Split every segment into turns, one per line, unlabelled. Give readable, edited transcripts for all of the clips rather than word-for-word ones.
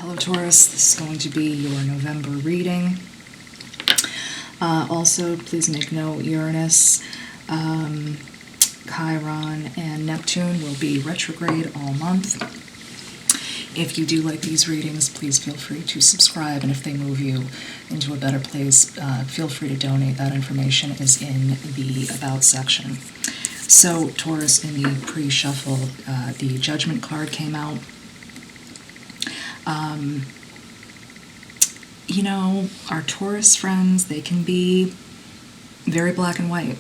Hello Taurus, this is going to be your November reading. Also, please make note, Uranus, Chiron, and Neptune will be retrograde all month. If you do like these readings, please feel free to subscribe, and if they move you into a better place, feel free to donate. That information is in the About section. So, Taurus, in the pre-shuffle, the Judgment card came out. You know, our Taurus friends, they can be very black and white,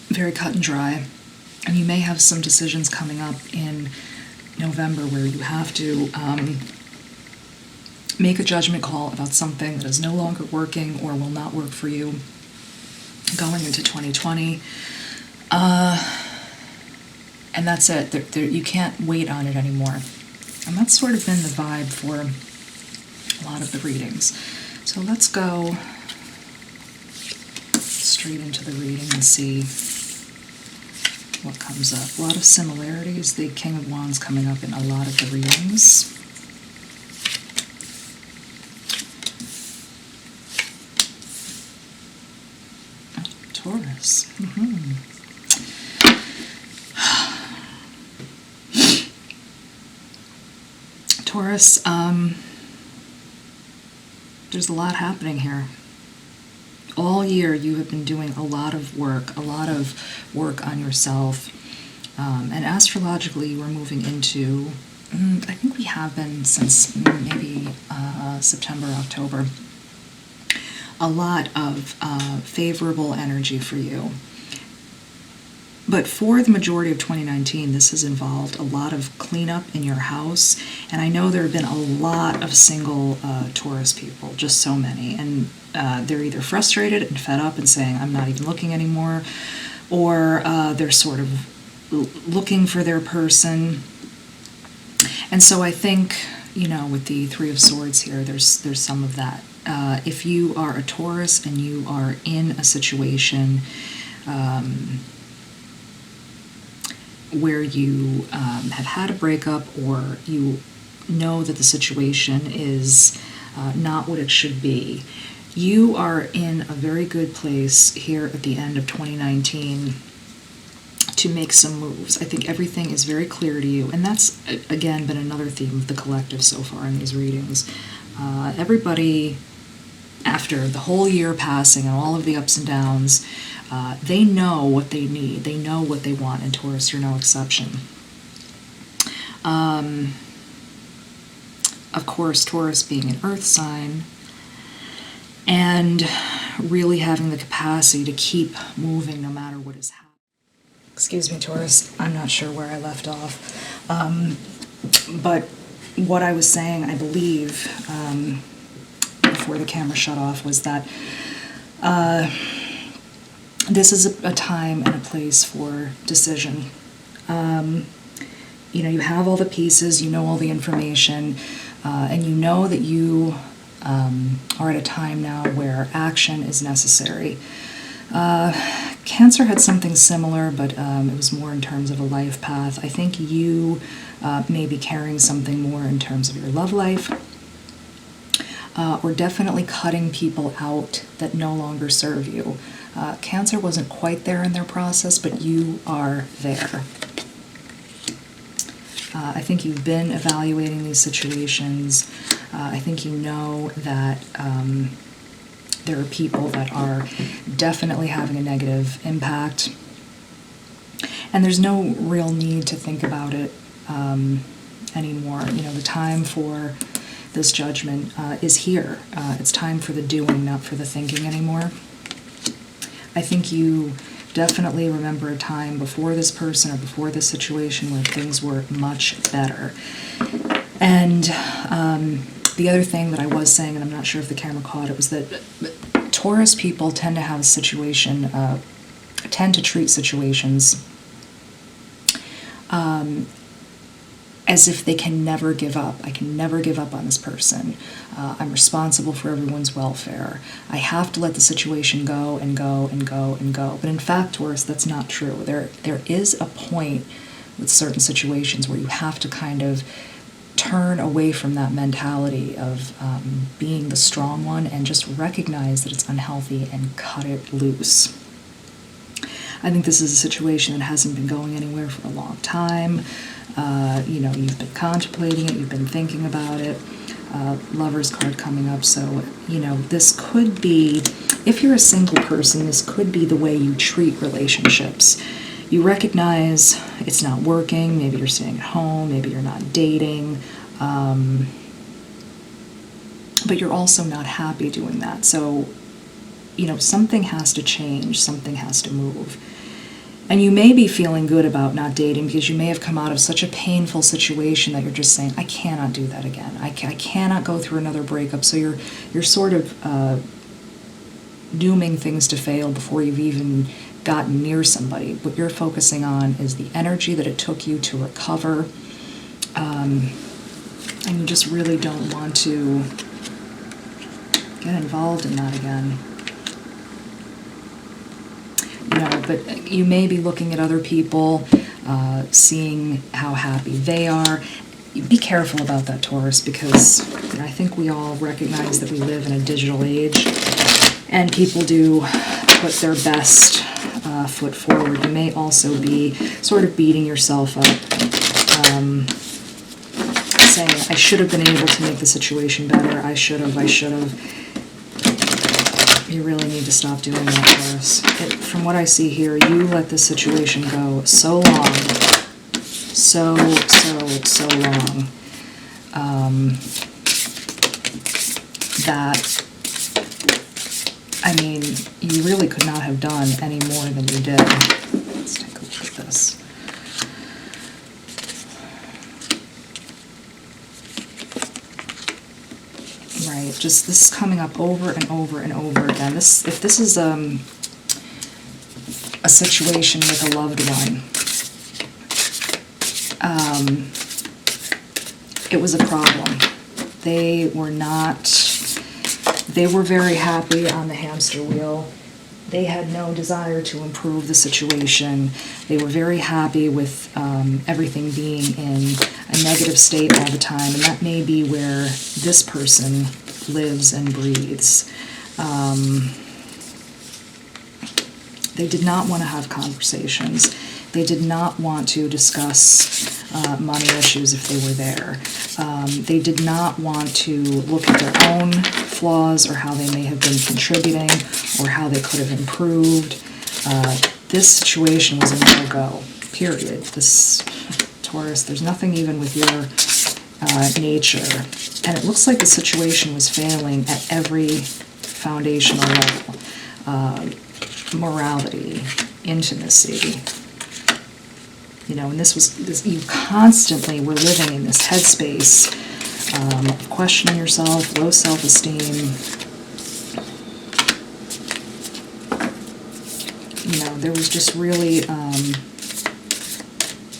very cut and dry, and you may have some decisions coming up in November where you have to make a judgment call about something that is no longer working or will not work for you going into 2020. And that's it. You can't wait on it anymore. And that's sort of been the vibe for a lot of the readings. So let's go straight into the reading and see what comes up. A lot of similarities. The King of Wands coming up in a lot of the readings. Oh, Taurus. Taurus, there's a lot happening here. All year you have been doing a lot of work on yourself. And astrologically, we're moving into, I think we have been since maybe September, October, a lot of favorable energy for you. But for the majority of 2019, this has involved a lot of cleanup in your house. And I know there have been a lot of single Taurus people, just so many. And they're either frustrated and fed up and saying, I'm not even looking anymore, or they're sort of looking for their person. And so I think, you know, with the Three of Swords here, there's some of that. If you are a Taurus and you are in a situation where you have had a breakup, or you know that the situation is not what it should be, you are in a very good place here at the end of 2019 to make some moves. I think everything is very clear to you, and that's, again, been another theme of the collective so far in these readings. Everybody, after the whole year passing and all of the ups and downs, they know what they need. They know what they want, and Taurus, you're no exception. Of course, Taurus being an earth sign and really having the capacity to keep moving no matter what is happening. Excuse me, Taurus, I'm not sure where I left off. But what I was saying, I believe, before the camera shut off, was that this is a time and a place for decision. You know, you have all the pieces, you know all the information, and you know that you are at a time now where action is necessary. Cancer had something similar, but it was more in terms of a life path. I think you may be carrying something more in terms of your love life, or definitely cutting people out that no longer serve you. Cancer wasn't quite there in their process, but you are there. I think you've been evaluating these situations. I think you know that there are people that are definitely having a negative impact, and there's no real need to think about it anymore. You know, the time for this judgment is here. It's time for the doing, not for the thinking anymore. I think you definitely remember a time before this person or before this situation where things were much better. And the other thing that I was saying, and I'm not sure if the camera caught it, was that Taurus people tend to have a situation, tend to treat situations as if they can never give up. I can never give up on this person. I'm responsible for everyone's welfare. I have to let the situation go and go and go and go. But in fact, Taurus, that's not true. There is a point with certain situations where you have to kind of turn away from that mentality of being the strong one and just recognize that it's unhealthy and cut it loose. I think this is a situation that hasn't been going anywhere for a long time. You've been contemplating it, you've been thinking about it. Lover's card coming up, so, this could be, if you're a single person, this could be the way you treat relationships. You recognize it's not working, maybe you're staying at home, maybe you're not dating, but you're also not happy doing that. So, something has to change, something has to move. And you may be feeling good about not dating because you may have come out of such a painful situation that you're just saying, I cannot do that again. I cannot go through another breakup. So you're sort of dooming things to fail before you've even gotten near somebody. What you're focusing on is the energy that it took you to recover. And you just really don't want to get involved in that again. But you may be looking at other people, seeing how happy they are. Be careful about that, Taurus, because I think we all recognize that we live in a digital age, and people do put their best foot forward. You may also be sort of beating yourself up, saying, I should have been able to make the situation better, I should have. You really need to stop doing that, Taurus. From what I see here, you let this situation go so long, so long, that, you really could not have done any more than you did. Let's take a look at this. Right, just this is coming up over and over and over again. If this is a situation with a loved one, it was a problem. They were very happy on the hamster wheel. They had no desire to improve the situation. They were very happy with everything being in a negative state all the time, and that may be where this person lives and breathes. They did not want to have conversations. They did not want to discuss money issues if they were there. They did not want to look at their own flaws or how they may have been contributing or how they could have improved. This situation was a no-go, period. This, Taurus, there's nothing even with your nature. And it looks like the situation was failing at every foundational level. Morality, intimacy. And you constantly were living in this headspace of questioning yourself, low self-esteem. There was just really,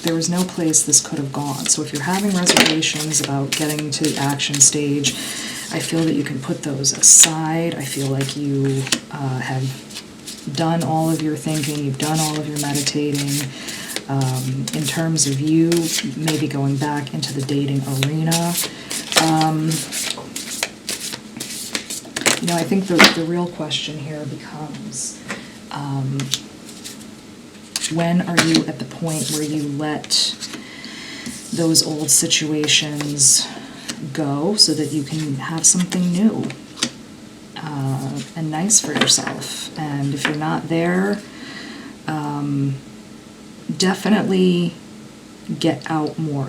there was no place this could have gone. So if you're having reservations about getting to the action stage, I feel that you can put those aside. I feel like you have done all of your thinking, you've done all of your meditating. In terms of you maybe going back into the dating arena, I think the real question here becomes, when are you at the point where you let those old situations go so that you can have something new and nice for yourself? And if you're not there, definitely get out more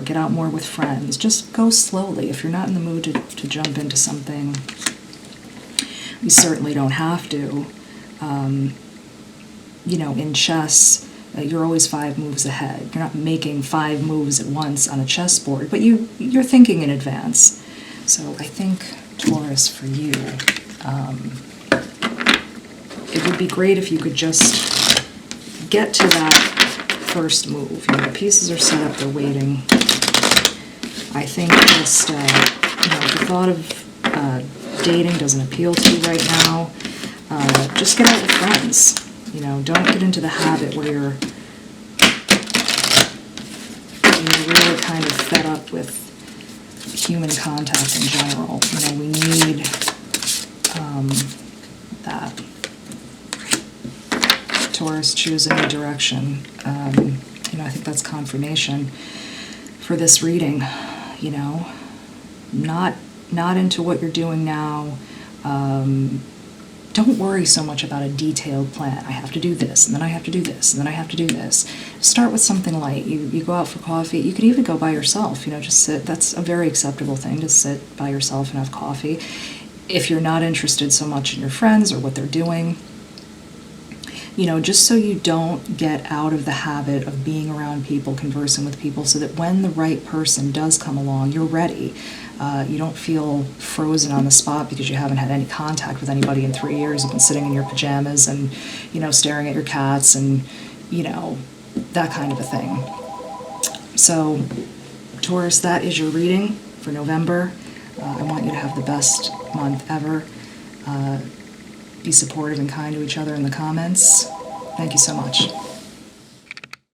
with friends. Just go slowly. If you're not in the mood to jump into something, you certainly don't have to. In chess, you're always 5 moves ahead. You're not making 5 moves at once on a chessboard, but you're thinking in advance. So I think, Taurus, for you, it would be great if you could just get to that first move. The pieces are set up, they're waiting. I think just, if the thought of dating doesn't appeal to you right now, just get out with friends. Don't get into the habit where you're really kind of fed up with human contact in general. You know, we need that. Taurus, choose a new direction. You know, I think that's confirmation for this reading. You know, not into what you're doing now. Don't worry so much about a detailed plan. I have to do this, and then I have to do this, and then I have to do this. Start with something light. You go out for coffee. You could even go by yourself. You know, just sit. That's a very acceptable thing, to sit by yourself and have coffee. If you're not interested so much in your friends or what they're doing, you know, just so you don't get out of the habit of being around people, conversing with people, so that when the right person does come along, you're ready. You don't feel frozen on the spot because you haven't had any contact with anybody in 3 years. You've been sitting in your pajamas and, you know, staring at your cats and, you know, that kind of a thing. So, Taurus, that is your reading for November. I want you to have the best month ever. Be supportive and kind to each other in the comments. Thank you so much.